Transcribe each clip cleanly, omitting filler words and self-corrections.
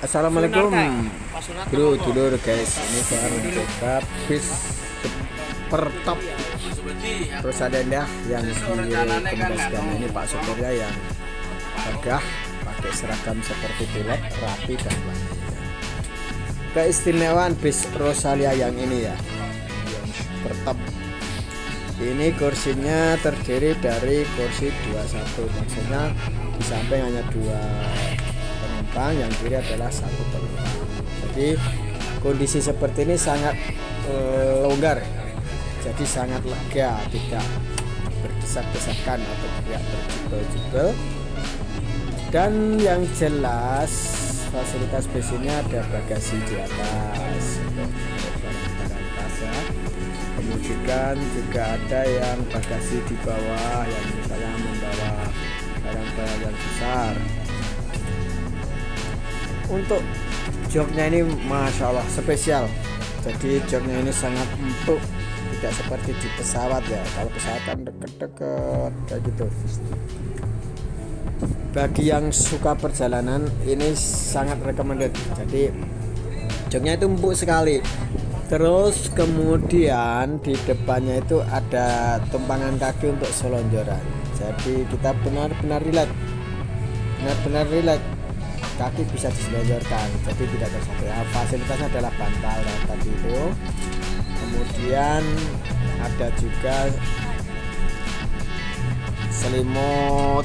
Assalamualaikum bro, dulur guys. Ini saya mencoba bis super top Rosalinda yang direkomendasikan. Ini Pak Supirnya yang gagah, pakai seragam seperti pilot, rapi dan wangi. Keistimewaan bis Rosalia yang ini ya, yang super top. Ini kursinya terdiri dari kursi 21, maksudnya di samping hanya 2 penumpang, yang kiri adalah 1 penumpang. Jadi kondisi seperti ini sangat longgar, jadi sangat lega, tidak berdesak-desakan atau tidak berjubel-jubel. Dan yang jelas fasilitas bis ini ada bagasi di atas untuk barang-barang tas ya. Kemudian juga ada yang bagasi di bawah, yang misalnya membawa barang-barang yang besar. Untuk joknya ini masya Allah spesial, jadi joknya ini sangat empuk, tidak seperti di pesawat ya. Kalau pesawat kan deket-deket kayak gitu. Bagi yang suka perjalanan ini sangat recommended, jadi joknya itu empuk sekali. Terus kemudian di depannya itu ada tumpangan kaki untuk selonjoran, jadi kita benar-benar rileks, kaki bisa diselonjorkan, jadi tidak tersakit. Fasilitasnya adalah bantal tadi itu. Kemudian ada juga selimut.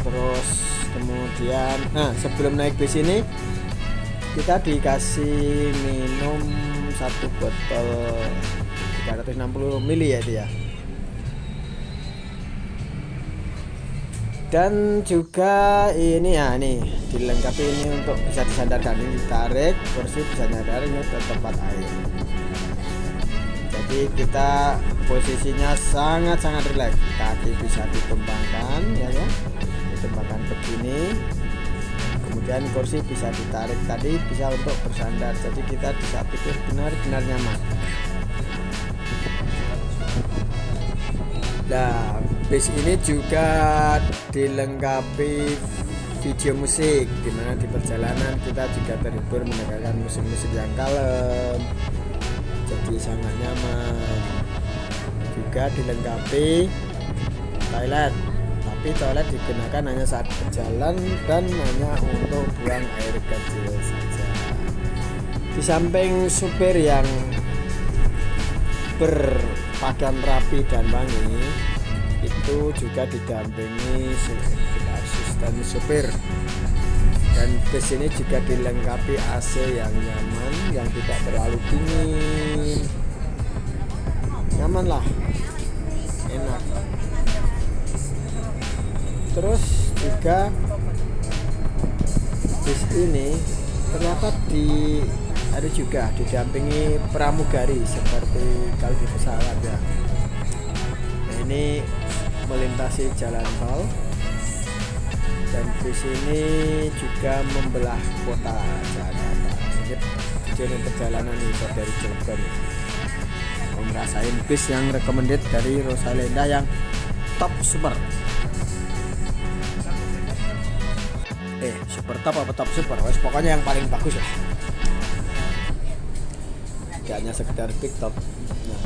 Terus kemudian, sebelum naik bis ini kita dikasih minum 1 botol 360 ml ya itu ya. Dan juga ini ya, nih dilengkapi ini untuk bisa disandarkan, ini ditarik kursi bisa nyadar ini ke tempat air. Jadi kita posisinya sangat rileks, kaki bisa ditumpangkan ya, ditumpangkan begini. Kemudian kursi bisa ditarik tadi, bisa untuk bersandar, jadi kita bisa pikir benar-benar nyaman. Nah, bis ini juga dilengkapi video musik, dimana di perjalanan kita juga terhibur mendengarkan musik-musik yang kalem, jadi sangat nyaman. Juga dilengkapi toilet, tapi toilet digunakan hanya saat berjalan dan hanya untuk buang air kecil saja. Di samping supir yang berpakaian rapi dan wangi, itu juga didampingi asisten supir. Dan bis ini juga dilengkapi AC yang nyaman, yang tidak terlalu dingin, nyaman lah, enak. Terus juga bis ini ternyata ada juga didampingi pramugari seperti kalau di pesawat ya. Nah, ini melintasi jalan tol, dan bis ini juga membelah kota Jakarta. Ini tujuan perjalanan ini dari Cilegon. Mau ngerasain bis yang recommended dari Rosalinda yang top super. Super top apa top super, pokoknya yang paling bagus lah, gak hanya sekedar big top. Nah,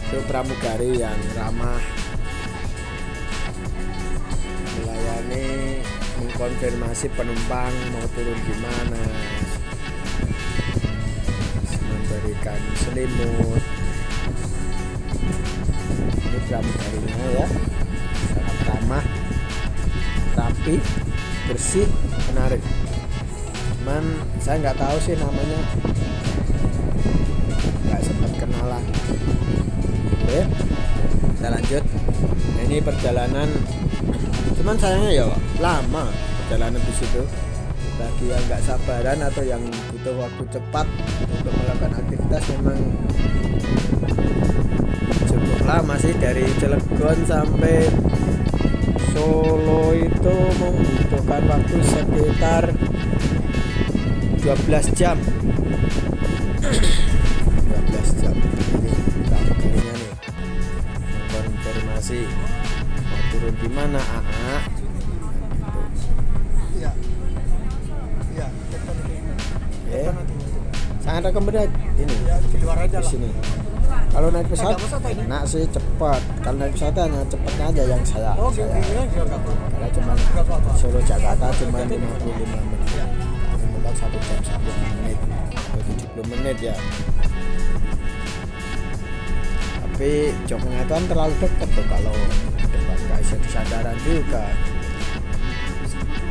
itu pramugari yang ramah, melayani, mengkonfirmasi penumpang mau turun di mana, memberikan selimut. Ini pramugarinya ya, sangat ramah, rapi, bersih, menarik. Cuman saya nggak tahu sih namanya, nggak sempat kenalan. Oke, kita lanjut. Nah, ini perjalanan, cuman sayangnya ya lama perjalanan di situ. Bagi yang nggak sabaran atau yang butuh waktu cepat untuk melakukan aktivitas, memang cukup lama sih. Dari Cilegon sampai Solo itu membutuhkan waktu sekitar 12 jam. 12 jam. Ini pramugarinya nih, konfirmasi mau turun di mana, gitu. sangat rekomendasi ini di luar aja di lah. sini. Kalau naik pesawat Ada pesawat ini? enak sih, cepat. Kalau naik pesawat hanya cepatnya aja yang saya. Oh, gini juga Karena cuma Solo Jakarta cuma 55 menit. Mentok 1 jam 10 menit atau 70 menit ya. Tapi Jogja itu kan terlalu dekat tuh kalau depan nggak bisa di sandaran juga.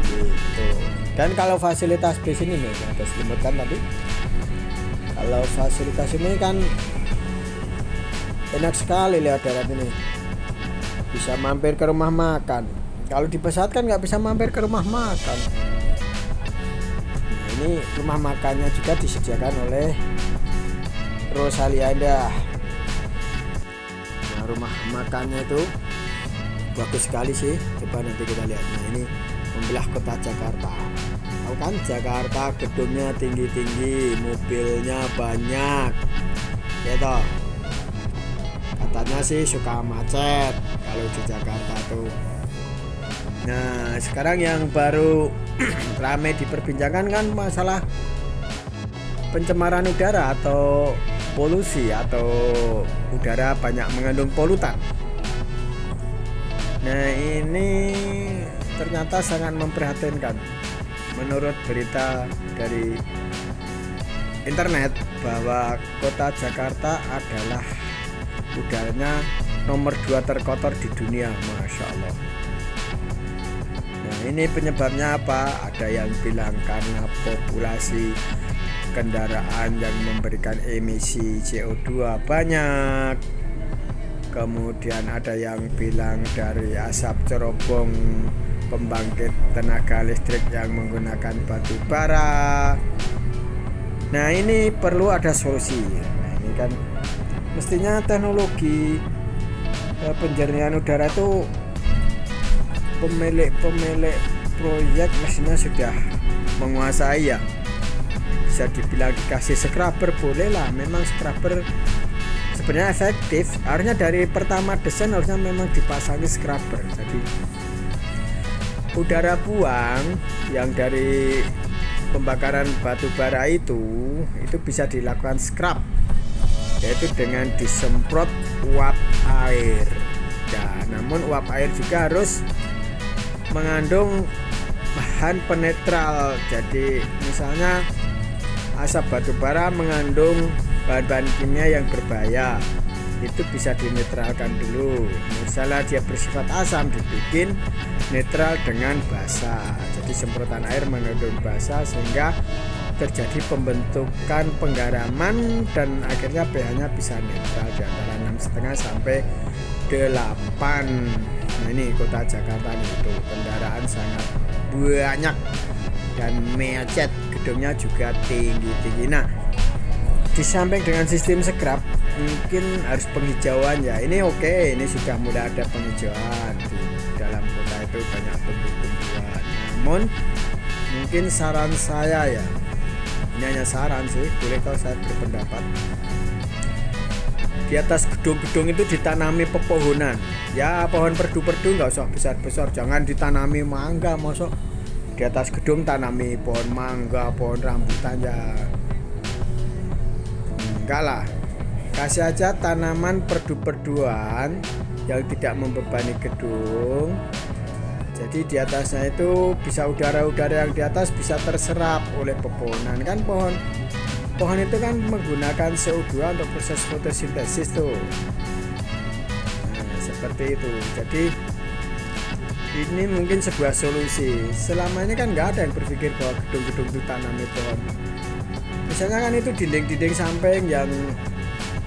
Gitu. Dan kalau fasilitas bis ini nih yang ada selimutkan tadi. Kalau fasilitas ini kan enak sekali lihat darat ini, bisa mampir ke rumah makan. Kalau di pesawat kan nggak bisa mampir ke rumah makan. Nah, ini rumah makannya juga disediakan oleh Rosalia Indah. Nah, rumah makannya itu bagus sekali sih, coba nanti kita lihat. Nah, ini membelah kota Jakarta. Tahu kan Jakarta gedungnya tinggi-tinggi, mobilnya banyak ya toh. Katanya sih suka macet kalau di Jakarta tuh. Nah sekarang yang baru ramai diperbincangkan kan masalah pencemaran udara atau polusi atau udara banyak mengandung polutan. Nah ini ternyata sangat memprihatinkan menurut berita dari internet bahwa kota Jakarta adalah udaranya nomor 2 terkotor di dunia, Masya Allah. Nah ini penyebabnya apa? Ada yang bilang karena populasi kendaraan yang memberikan emisi CO2 banyak. Kemudian ada yang bilang dari asap cerobong pembangkit tenaga listrik yang menggunakan batu bara. Nah ini perlu ada solusi. Nah ini kan mestinya teknologi penjernihan udara itu pemilik proyek mestinya sudah menguasai ya. Bisa dibilang dikasih scrubber boleh lah. Memang scrubber sebenarnya efektif. Harusnya dari pertama desain harusnya memang dipasangi scrubber. Jadi udara buang yang dari pembakaran batu bara itu bisa dilakukan scrub, yaitu dengan disemprot uap air. Nah, namun uap air juga harus mengandung bahan penetral. Jadi misalnya asap batu bara mengandung bahan-bahan kimia yang berbahaya, itu bisa dinetralkan dulu. Misalnya dia bersifat asam, dibikin netral dengan basa. Jadi semprotan air mengandung basa sehingga terjadi pembentukan penggaraman dan akhirnya pH-nya bisa netral di antara 6,5 sampai 8. Nah ini kota Jakarta nih, itu kendaraan sangat banyak dan macet, gedungnya juga tinggi-tinggi. Nah di samping dengan sistem scrub mungkin harus penghijauan ya. Ini oke, ini sudah mulai ada penghijauan di dalam kota itu, banyak tumbuh-tumbuhan. Namun mungkin saran saya ya, ini hanya saran sih, boleh kalau saya berpendapat, di atas gedung-gedung itu ditanami pepohonan ya, pohon perdu-perdu nggak usah besar-besar, jangan ditanami mangga. Masuk di atas gedung tanami pohon mangga, pohon rambutan ya enggak lah. Kasih aja tanaman perdu-perduan yang tidak membebani gedung. Jadi di atasnya itu bisa udara-udara yang di atas bisa terserap oleh pepohonan. Kan pohon itu kan menggunakan CO2 untuk proses fotosintesis tuh. Nah, seperti itu. Jadi ini mungkin sebuah solusi. Selama ini kan nggak ada yang berpikir bahwa gedung-gedung itu tanami pohon. Misalnya kan itu dinding-dinding samping yang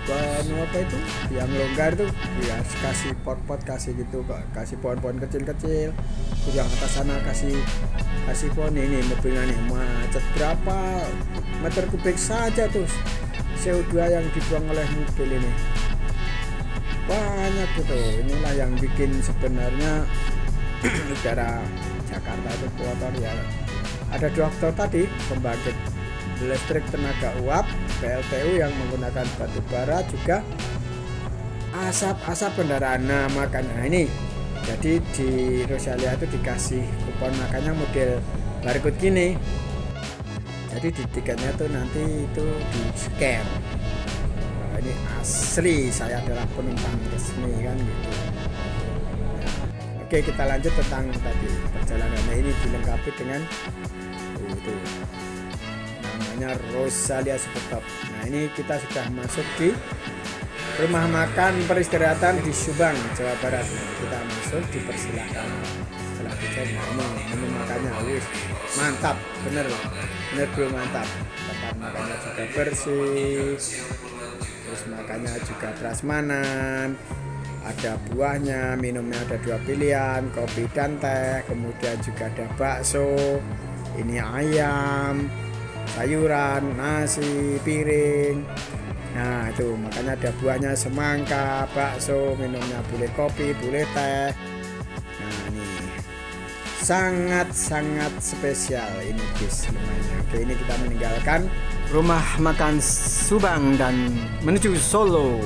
apa itu yang longgar itu ya kasih pot-pot, kasih gitu, kasih pohon-pohon kecil-kecil. Terus yang atas sana kasih pohon. Ini mobilnya nih macet berapa meter kubik saja tuh CO2 yang dibuang oleh mobil ini, banyak gitu. Inilah yang bikin sebenarnya udara Jakarta itu kotor ya. Ada 2 faktor tadi, pembangkit listrik tenaga uap PLTU yang menggunakan batu bara, juga asap kendaraan. Nah makanya ini jadi di Rosalia itu dikasih kupon, makanya model barcode gini. Jadi di tiketnya tuh nanti itu di scan. Nah, ini asli saya adalah penumpang resmi kan gitu. Nah, oke, kita lanjut tentang tadi perjalanannya. Ini dilengkapi dengan itu namanya Rosalia Supertop. Nah, ini kita sudah masuk di rumah makan peristirahatan di Subang, Jawa Barat. Nah, kita masuk, dipersilakan. Setelah dicek, nah ini menu makannya, wih, mantap, bener bro, mantap. Tempat makannya juga bersih, terus makannya juga prasmanan, ada buahnya, minumnya ada 2 pilihan, kopi dan teh, kemudian juga ada bakso, ini ayam, sayuran, nasi, piring. Nah itu makanya ada buahnya semangka, bakso, minumnya boleh kopi, boleh teh. Nah ini sangat spesial ini guys namanya. Oke, ini kita meninggalkan rumah makan Subang dan menuju Solo.